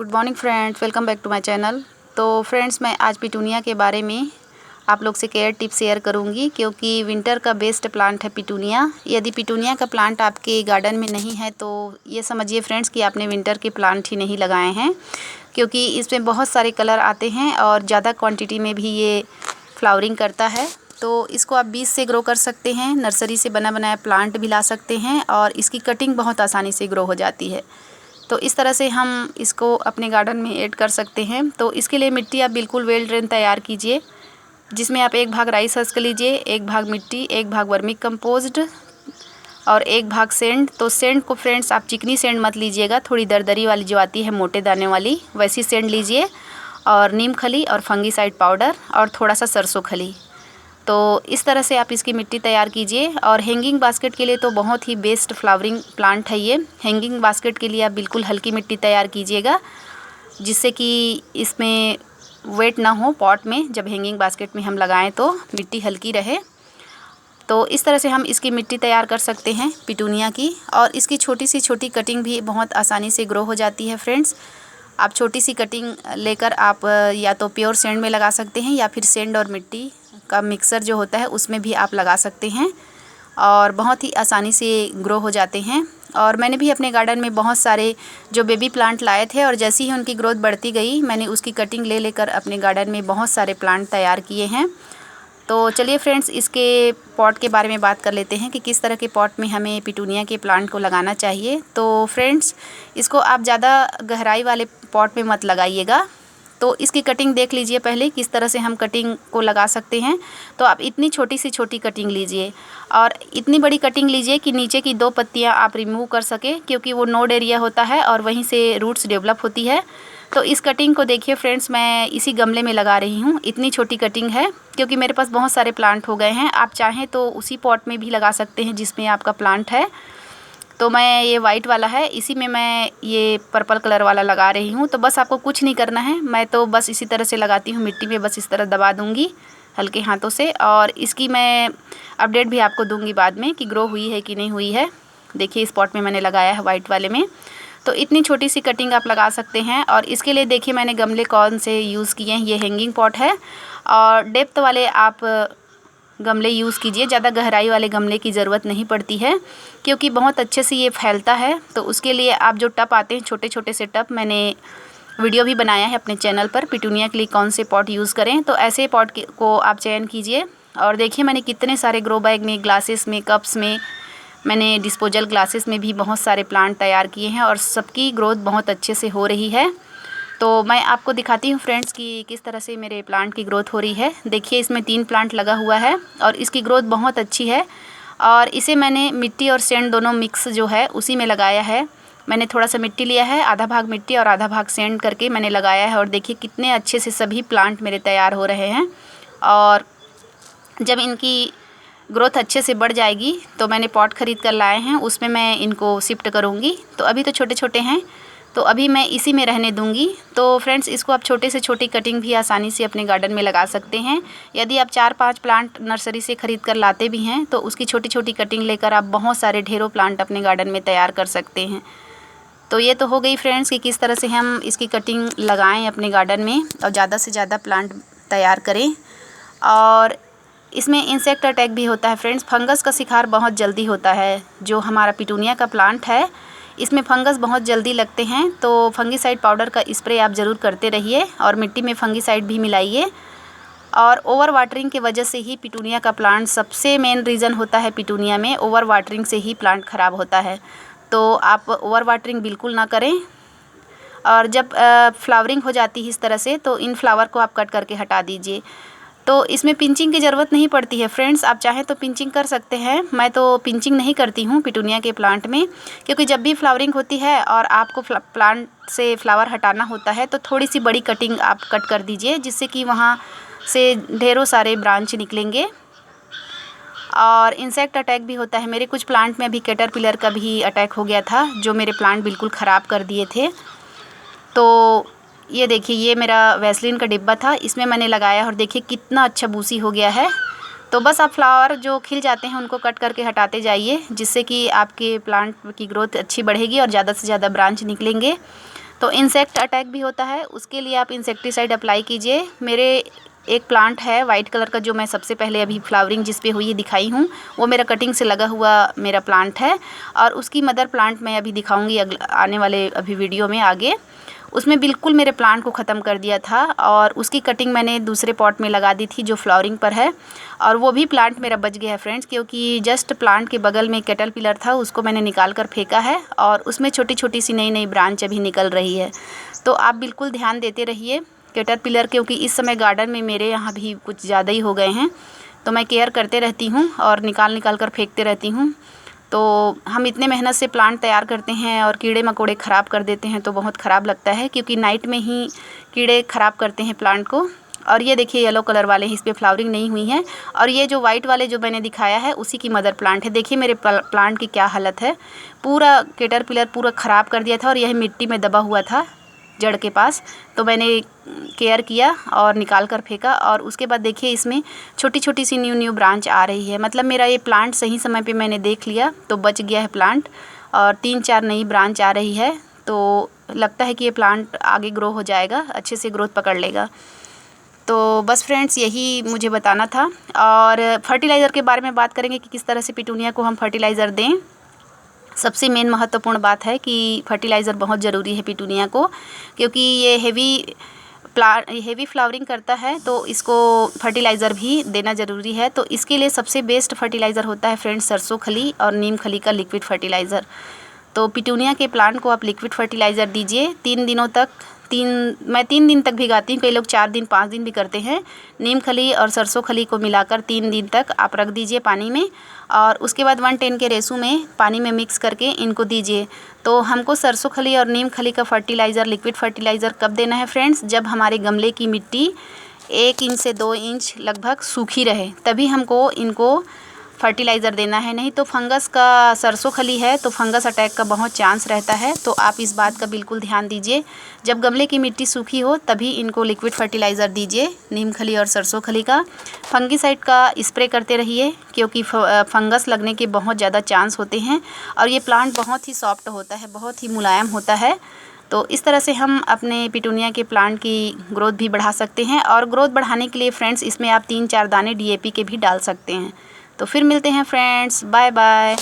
Good morning friends, welcome back to my channel. तो friends, मैं आज पिटूनिया के बारे में आप लोग से केयर टिप शेयर करूंगी, क्योंकि विंटर का बेस्ट प्लांट है पिटूनिया। यदि पिटूनिया का प्लांट आपके गार्डन में नहीं है तो ये समझिए फ्रेंड्स कि आपने विंटर के प्लांट ही नहीं लगाए हैं, क्योंकि इसमें बहुत सारे कलर आते हैं और ज़्यादा क्वान्टिटी में भी ये फ्लावरिंग करता है। तो इसको आप बीज से ग्रो कर सकते हैं, नर्सरी से बना बनाया प्लांट भी ला सकते हैं और इसकी कटिंग बहुत आसानी से ग्रो हो जाती है। तो इस तरह से हम इसको अपने गार्डन में ऐड कर सकते हैं। तो इसके लिए मिट्टी आप बिल्कुल वेल ड्रेन तैयार कीजिए, जिसमें आप 1 भाग राइस हस्क लीजिए, 1 भाग मिट्टी, 1 भाग वर्मी कंपोस्ट और 1 भाग सेंड। तो सेंड को फ्रेंड्स आप चिकनी सेंड मत लीजिएगा, थोड़ी दरदरी वाली जो आती है मोटे दाने वाली, वैसी सेंड लीजिए। और नीम खली और फंगीसाइड पाउडर और थोड़ा सा सरसों खली। तो इस तरह से आप इसकी मिट्टी तैयार कीजिए। और हैंगिंग बास्केट के लिए तो बहुत ही बेस्ट फ्लावरिंग प्लांट है ये। हैंगिंग बास्केट के लिए आप बिल्कुल हल्की मिट्टी तैयार कीजिएगा, जिससे कि इसमें वेट ना हो पॉट में। जब हैंगिंग बास्केट में हम लगाएं तो मिट्टी हल्की रहे। तो इस तरह से हम इसकी मिट्टी तैयार कर सकते हैं पिटूनिया की। और इसकी छोटी सी छोटी कटिंग भी बहुत आसानी से ग्रो हो जाती है फ्रेंड्स। आप छोटी सी कटिंग लेकर आप या तो प्योर सेंड में लगा सकते हैं या फिर सेंड और मिट्टी का मिक्सर जो होता है उसमें भी आप लगा सकते हैं और बहुत ही आसानी से ग्रो हो जाते हैं। और मैंने भी अपने गार्डन में बहुत सारे जो बेबी प्लांट लाए थे और जैसी ही उनकी ग्रोथ बढ़ती गई, मैंने उसकी कटिंग ले लेकर अपने गार्डन में बहुत सारे प्लांट तैयार किए हैं। तो चलिए फ्रेंड्स, इसके पॉट के बारे में बात कर लेते हैं कि किस तरह के पॉट में हमें पिटूनिया के प्लांट को लगाना चाहिए। तो फ्रेंड्स, इसको आप ज़्यादा गहराई वाले पॉट में मत लगाइएगा। तो इसकी कटिंग देख लीजिए पहले किस तरह से हम कटिंग को लगा सकते हैं। तो आप इतनी छोटी सी छोटी कटिंग लीजिए और इतनी बड़ी कटिंग लीजिए कि नीचे की 2 पत्तियां आप रिमूव कर सके, क्योंकि वो नोड एरिया होता है और वहीं से रूट्स डेवलप होती है। तो इस कटिंग को देखिए फ्रेंड्स, मैं इसी गमले में लगा रही हूँ। इतनी छोटी कटिंग है क्योंकि मेरे पास बहुत सारे प्लांट हो गए हैं। आप चाहें तो उसी पॉट में भी लगा सकते हैं जिसमें आपका प्लांट है। तो मैं ये वाइट वाला है, इसी में मैं ये पर्पल कलर वाला लगा रही हूँ। तो बस आपको कुछ नहीं करना है, मैं तो बस इसी तरह से लगाती हूँ मिट्टी में, बस इस तरह दबा दूँगी हल्के हाथों से। और इसकी मैं अपडेट भी आपको दूँगी बाद में कि ग्रो हुई है कि नहीं हुई है। देखिए इस पॉट में मैंने लगाया है वाइट वाले में। तो इतनी छोटी सी कटिंग आप लगा सकते हैं। और इसके लिए देखिए मैंने गमले कौन से यूज़ किए हैं। ये हैंगिंग पॉट है और डेप्थ वाले आप गमले यूज़ कीजिए। ज़्यादा गहराई वाले गमले की ज़रूरत नहीं पड़ती है, क्योंकि बहुत अच्छे से ये फैलता है। तो उसके लिए आप जो टब आते हैं छोटे छोटे से टब, मैंने वीडियो भी बनाया है अपने चैनल पर, पिटूनिया के लिए कौन से पॉट यूज़ करें। तो ऐसे पॉट को आप चयन कीजिए। और देखिए मैंने कितने सारे ग्रो बैग में, ग्लासेस में, कप्स में, मैंने डिस्पोजल ग्लासेस में भी बहुत सारे प्लांट तैयार किए हैं और सबकी ग्रोथ बहुत अच्छे से हो रही है। तो मैं आपको दिखाती हूँ फ्रेंड्स कि किस तरह से मेरे प्लांट की ग्रोथ हो रही है। देखिए इसमें 3 प्लांट लगा हुआ है और इसकी ग्रोथ बहुत अच्छी है। और इसे मैंने मिट्टी और सेंड दोनों मिक्स जो है उसी में लगाया है। मैंने थोड़ा सा मिट्टी लिया है, आधा भाग मिट्टी और आधा भाग सेंड करके मैंने लगाया है। और देखिए कितने अच्छे से सभी प्लांट मेरे तैयार हो रहे हैं। और जब इनकी ग्रोथ अच्छे से बढ़ जाएगी तो मैंने पॉट ख़रीद कर लाए हैं, उसमें मैं इनको शिफ्ट करूँगी। तो अभी तो छोटे छोटे हैं, तो अभी मैं इसी में रहने दूंगी। तो फ्रेंड्स, इसको आप छोटे से छोटी कटिंग भी आसानी से अपने गार्डन में लगा सकते हैं। यदि आप 4-5 प्लांट नर्सरी से ख़रीद कर लाते भी हैं तो उसकी छोटी छोटी कटिंग लेकर आप बहुत सारे ढेरों प्लांट अपने गार्डन में तैयार कर सकते हैं। तो ये तो हो गई फ्रेंड्स कि किस तरह से हम इसकी कटिंग लगाएं अपने गार्डन में और ज़्यादा से ज़्यादा प्लांट तैयार करें। और इसमें इंसेक्ट अटैक भी होता है फ्रेंड्स, फंगस का शिकार बहुत जल्दी होता है। जो हमारा पिटूनिया का प्लांट है इसमें फंगस बहुत जल्दी लगते हैं। तो फंगीसाइड पाउडर का स्प्रे आप ज़रूर करते रहिए और मिट्टी में फंगीसाइड भी मिलाइए। और ओवर वाटरिंग की वजह से ही पिटूनिया का प्लांट, सबसे मेन रीज़न होता है पिटूनिया में ओवर वाटरिंग से ही प्लांट ख़राब होता है। तो आप ओवर वाटरिंग बिल्कुल ना करें। और जब फ्लावरिंग हो जाती है इस तरह से, तो इन फ्लावर को आप कट करके हटा दीजिए। तो इसमें पिंचिंग की ज़रूरत नहीं पड़ती है फ्रेंड्स, आप चाहें तो पिंचिंग कर सकते हैं। मैं तो पिंचिंग नहीं करती हूँ पिटूनिया के प्लांट में, क्योंकि जब भी फ्लावरिंग होती है और आपको प्लांट से फ्लावर हटाना होता है तो थोड़ी सी बड़ी कटिंग आप कट कर दीजिए, जिससे कि वहाँ से ढेरों सारे ब्रांच निकलेंगे। और इंसेक्ट अटैक भी होता है। मेरे कुछ प्लांट में अभी कैटरपिलर का भी अटैक हो गया था, जो मेरे प्लांट बिल्कुल ख़राब कर दिए थे। तो ये देखिए, ये मेरा वैसलीन का डिब्बा था, इसमें मैंने लगाया और देखिए कितना अच्छा बूसी हो गया है। तो बस आप फ्लावर जो खिल जाते हैं उनको कट करके हटाते जाइए, जिससे कि आपके प्लांट की ग्रोथ अच्छी बढ़ेगी और ज़्यादा से ज़्यादा ब्रांच निकलेंगे। तो इंसेक्ट अटैक भी होता है, उसके लिए आप इंसेक्टिसाइड अप्लाई कीजिए। मेरे एक प्लांट है वाइट कलर का जो मैं सबसे पहले अभी फ्लावरिंग जिस पे हुई है दिखाई हूँ, वो मेरा कटिंग से लगा हुआ मेरा प्लांट है। और उसकी मदर प्लांट मैं अभी दिखाऊंगी आने वाले अभी वीडियो में आगे। उसमें बिल्कुल मेरे प्लांट को ख़त्म कर दिया था और उसकी कटिंग मैंने दूसरे पॉट में लगा दी थी जो फ्लावरिंग पर है, और वो भी प्लांट मेरा बच गया है फ्रेंड्स, क्योंकि जस्ट प्लांट के बगल में कैटरपिलर था, उसको मैंने निकाल कर फेंका है और उसमें छोटी छोटी सी नई नई ब्रांच अभी निकल रही है। तो आप बिल्कुल ध्यान देते रहिए कैटरपिलर, क्योंकि इस समय गार्डन में मेरे यहाँ भी कुछ ज़्यादा ही हो गए हैं, तो मैं केयर करते रहती हूँ और निकाल कर फेंकते रहती हूँ। तो हम इतने मेहनत से प्लांट तैयार करते हैं और कीड़े मकोड़े ख़राब कर देते हैं तो बहुत ख़राब लगता है, क्योंकि नाइट में ही कीड़े ख़राब करते हैं प्लांट को। और ये देखिए येलो कलर वाले हैं, इस पर फ्लावरिंग नहीं हुई है। और ये जो वाइट वाले जो मैंने दिखाया है उसी की मदर प्लांट है। देखिए मेरे प्लांट की क्या हालत है, पूरा कैटरपिलर पूरा ख़राब कर दिया था और यह मिट्टी में दबा हुआ था जड़ के पास। तो मैंने केयर किया और निकाल कर फेंका, और उसके बाद देखिए इसमें छोटी छोटी सी न्यू ब्रांच आ रही है। मतलब मेरा ये प्लांट सही समय पे मैंने देख लिया तो बच गया है प्लांट, और 3-4 नई ब्रांच आ रही है। तो लगता है कि ये प्लांट आगे ग्रो हो जाएगा, अच्छे से ग्रोथ पकड़ लेगा। तो बस फ्रेंड्स यही मुझे बताना था। और फर्टिलाइज़र के बारे में बात करेंगे कि किस तरह से पिटूनिया को हम फर्टिलाइज़र दें। सबसे मेन महत्वपूर्ण बात है कि फर्टिलाइज़र बहुत ज़रूरी है पिटूनिया को, क्योंकि ये हेवी फ्लावरिंग करता है, तो इसको फर्टिलाइज़र भी देना ज़रूरी है। तो इसके लिए सबसे बेस्ट फर्टिलाइज़र होता है फ्रेंड्स सरसों खली और नीम खली का लिक्विड फर्टिलाइज़र। तो पिटूनिया के प्लांट को आप लिक्विड फर्टिलाइज़र दीजिए 3 दिनों तक। मैं 3 दिन तक भिगाती हूँ, कई लोग 4 दिन 5 दिन भी करते हैं। नीम खली और सरसों खली को मिलाकर 3 दिन तक आप रख दीजिए पानी में, और उसके बाद 1:10 के रेशो में पानी में मिक्स करके इनको दीजिए। तो हमको सरसों खली और नीम खली का फर्टिलाइज़र लिक्विड फर्टिलाइज़र कब देना है फ्रेंड्स, जब हमारे गमले की मिट्टी 1 इंच से 2 इंच लगभग सूखी रहे, तभी हमको इनको फर्टिलाइज़र देना है। नहीं तो फंगस का, सरसों खली है तो फंगस अटैक का बहुत चांस रहता है। तो आप इस बात का बिल्कुल ध्यान दीजिए, जब गमले की मिट्टी सूखी हो तभी इनको लिक्विड फर्टिलाइज़र दीजिए, नीम खली और सरसों खली का। फंगीसाइड का स्प्रे करते रहिए, क्योंकि फंगस लगने के बहुत ज़्यादा चांस होते हैं। और ये प्लांट बहुत ही सॉफ्ट होता है, बहुत ही मुलायम होता है। तो इस तरह से हम अपने पिटूनिया के प्लांट की ग्रोथ भी बढ़ा सकते हैं। और ग्रोथ बढ़ाने के लिए फ्रेंड्स इसमें आप 3-4 दाने DAP के भी डाल सकते हैं। तो फिर मिलते हैं फ्रेंड्स, बाय बाय।